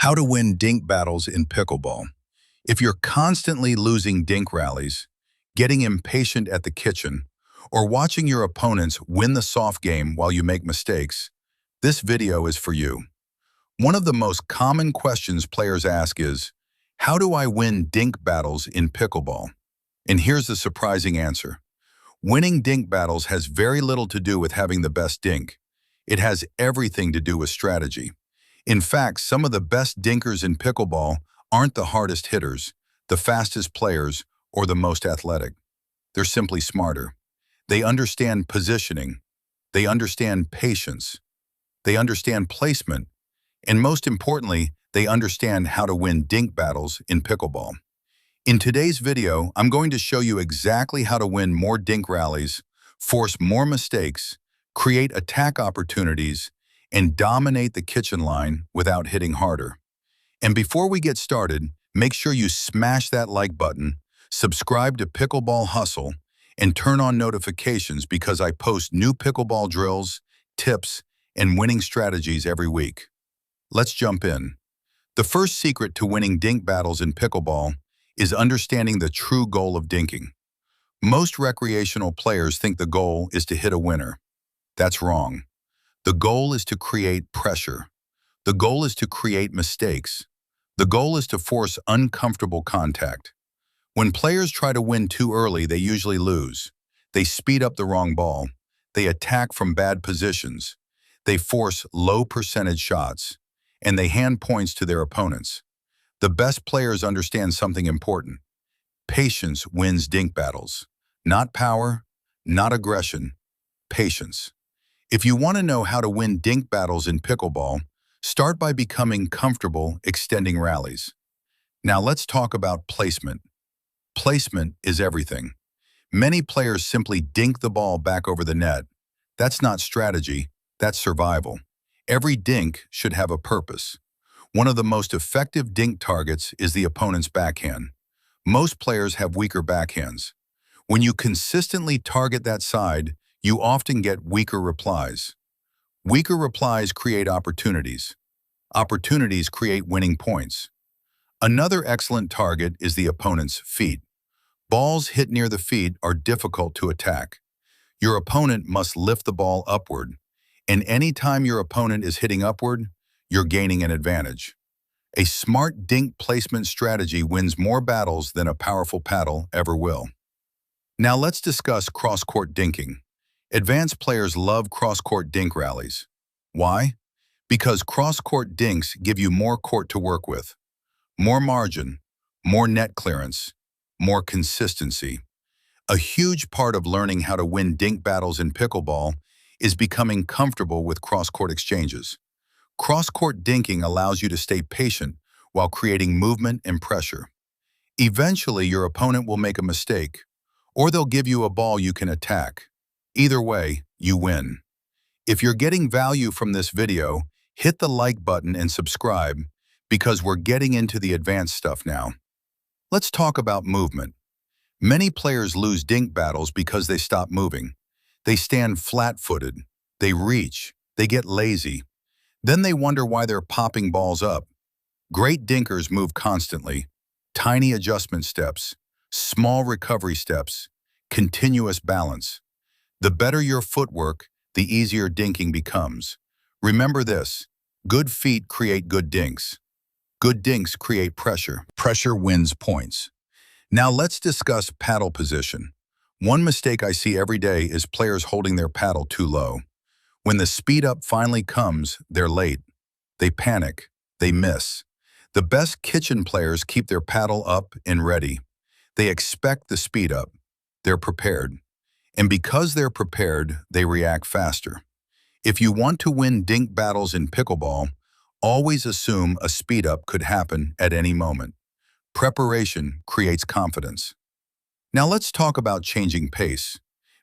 How to win dink battles in pickleball. If you're constantly losing dink rallies, getting impatient at the kitchen, or watching your opponents win the soft game while you make mistakes, this video is for you. One of the most common questions players ask is, how do I win dink battles in pickleball? And here's the surprising answer. Winning dink battles has very little to do with having the best dink. It has everything to do with strategy. In fact, some of the best dinkers in pickleball aren't the hardest hitters, the fastest players, or the most athletic. They're simply smarter. They understand positioning. They understand patience. They understand placement. And most importantly, they understand how to win dink battles in pickleball. In today's video, I'm going to show you exactly how to win more dink rallies, force more mistakes, create attack opportunities, and dominate the kitchen line without hitting harder. And before we get started, make sure you smash that like button, subscribe to Pickleball Hustle, and turn on notifications because I post new pickleball drills, tips, and winning strategies every week. Let's jump in. The first secret to winning dink battles in pickleball is understanding the true goal of dinking. Most recreational players think the goal is to hit a winner. That's wrong. The goal is to create pressure. The goal is to create mistakes. The goal is to force uncomfortable contact. When players try to win too early, they usually lose. They speed up the wrong ball. They attack from bad positions. They force low percentage shots. And they hand points to their opponents. The best players understand something important. Patience wins dink battles. Not power, not aggression, patience. If you want to know how to win dink battles in pickleball, start by becoming comfortable extending rallies. Now let's talk about placement. Placement is everything. Many players simply dink the ball back over the net. That's not strategy, that's survival. Every dink should have a purpose. One of the most effective dink targets is the opponent's backhand. Most players have weaker backhands. When you consistently target that side, you often get weaker replies. Weaker replies create opportunities. Opportunities create winning points. Another excellent target is the opponent's feet. Balls hit near the feet are difficult to attack. Your opponent must lift the ball upward, and anytime your opponent is hitting upward, you're gaining an advantage. A smart dink placement strategy wins more battles than a powerful paddle ever will. Now let's discuss cross-court dinking. Advanced players love cross-court dink rallies. Why? Because cross-court dinks give you more court to work with. More margin, more net clearance, more consistency. A huge part of learning how to win dink battles in pickleball is becoming comfortable with cross-court exchanges. Cross-court dinking allows you to stay patient while creating movement and pressure. Eventually, your opponent will make a mistake, or they'll give you a ball you can attack. Either way, you win. If you're getting value from this video, hit the like button and subscribe because we're getting into the advanced stuff now. Let's talk about movement. Many players lose dink battles because they stop moving. They stand flat-footed, they reach, they get lazy. Then they wonder why they're popping balls up. Great dinkers move constantly. Tiny adjustment steps, small recovery steps, continuous balance. The better your footwork, the easier dinking becomes. Remember this, good feet create good dinks. Good dinks create pressure. Pressure wins points. Now let's discuss paddle position. One mistake I see every day is players holding their paddle too low. When the speed up finally comes, they're late. They panic. They miss. The best kitchen players keep their paddle up and ready. They expect the speed up. They're prepared. And because they're prepared, they react faster. If you want to win dink battles in pickleball, always assume a speed up could happen at any moment. Preparation creates confidence. Now let's talk about changing pace.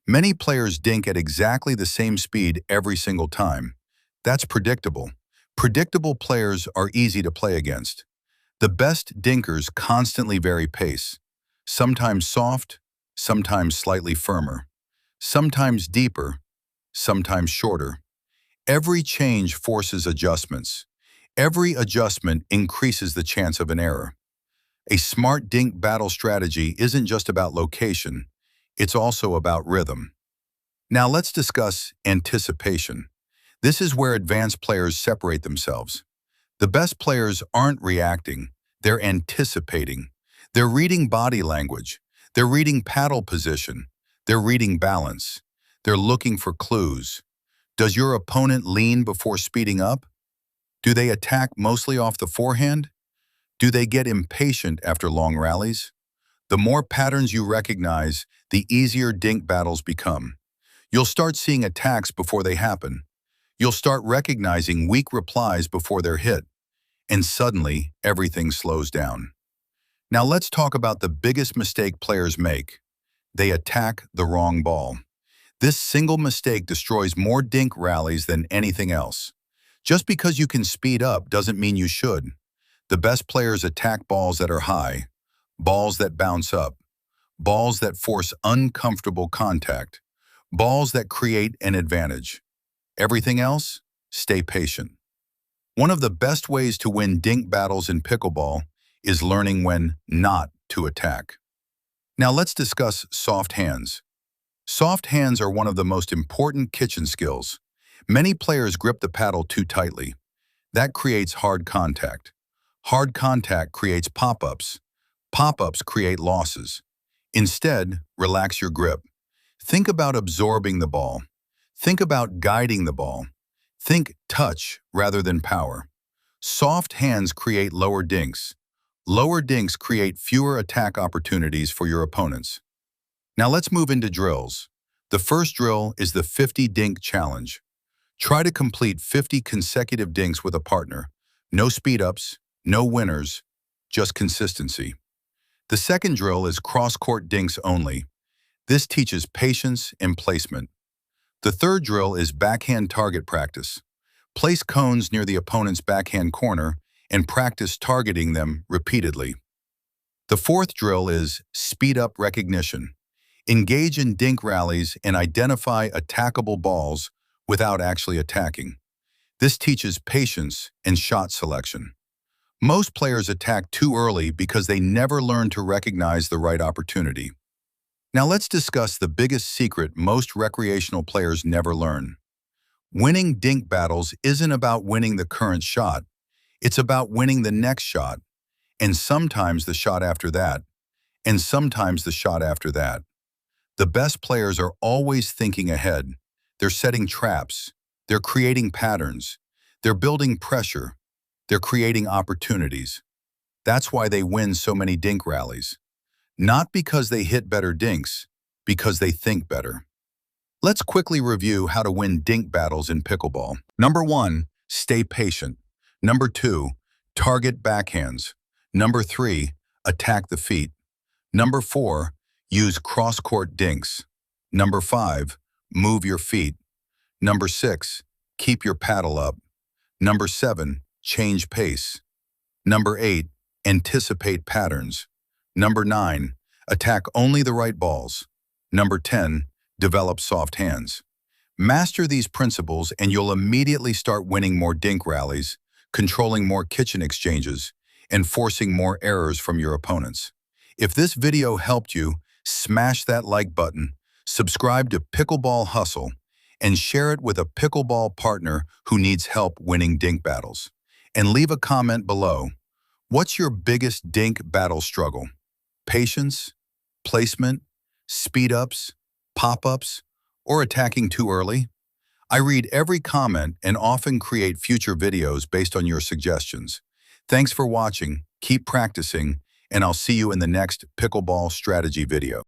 Many players dink at exactly the same speed every single time. That's predictable. Predictable players are easy to play against. The best dinkers constantly vary pace. Sometimes soft, sometimes slightly firmer. Sometimes deeper, sometimes shorter. Every change forces adjustments. Every adjustment increases the chance of an error. A smart dink battle strategy isn't just about location, it's also about rhythm. Now let's discuss anticipation. This is where advanced players separate themselves. The best players aren't reacting, they're anticipating. They're reading body language, they're reading paddle position, they're reading balance. They're looking for clues. Does your opponent lean before speeding up? Do they attack mostly off the forehand? Do they get impatient after long rallies? The more patterns you recognize, the easier dink battles become. You'll start seeing attacks before they happen. You'll start recognizing weak replies before they're hit. And suddenly, everything slows down. Now let's talk about the biggest mistake players make. They attack the wrong ball. This single mistake destroys more dink rallies than anything else. Just because you can speed up doesn't mean you should. The best players attack balls that are high, balls that bounce up, balls that force uncomfortable contact, balls that create an advantage. Everything else, stay patient. One of the best ways to win dink battles in pickleball is learning when not to attack. Now let's discuss soft hands. Soft hands are one of the most important kitchen skills. Many players grip the paddle too tightly. That creates hard contact. Hard contact creates pop-ups. Pop-ups create losses. Instead, relax your grip. Think about absorbing the ball. Think about guiding the ball. Think touch rather than power. Soft hands create lower dinks. Lower dinks create fewer attack opportunities for your opponents. Now let's move into drills. The first drill is the 50 dink challenge. Try to complete 50 consecutive dinks with a partner. No speed-ups, no winners, just consistency. The second drill is cross-court dinks only. This teaches patience and placement. The third drill is backhand target practice. Place cones near the opponent's backhand corner and practice targeting them repeatedly. The fourth drill is speed-up recognition. Engage in dink rallies and identify attackable balls without actually attacking. This teaches patience and shot selection. Most players attack too early because they never learn to recognize the right opportunity. Now let's discuss the biggest secret most recreational players never learn. Winning dink battles isn't about winning the current shot. It's about winning the next shot, and sometimes the shot after that, and sometimes the shot after that. The best players are always thinking ahead. They're setting traps. They're creating patterns. They're building pressure. They're creating opportunities. That's why they win so many dink rallies. Not because they hit better dinks, because they think better. Let's quickly review how to win dink battles in pickleball. Number 1, stay patient. Number 2, target backhands. Number 3, attack the feet. Number 4, use cross-court dinks. Number 5, move your feet. Number 6, keep your paddle up. Number 7, change pace. Number 8, anticipate patterns. Number 9, attack only the right balls. Number 10, develop soft hands. Master these principles and you'll immediately start winning more dink rallies, controlling more kitchen exchanges, and forcing more errors from your opponents. If this video helped you, smash that like button, subscribe to Pickleball Hustle, and share it with a pickleball partner who needs help winning dink battles. And leave a comment below. What's your biggest dink battle struggle? Patience, placement, speed-ups, pop-ups, or attacking too early? I read every comment and often create future videos based on your suggestions. Thanks for watching, keep practicing, and I'll see you in the next pickleball strategy video.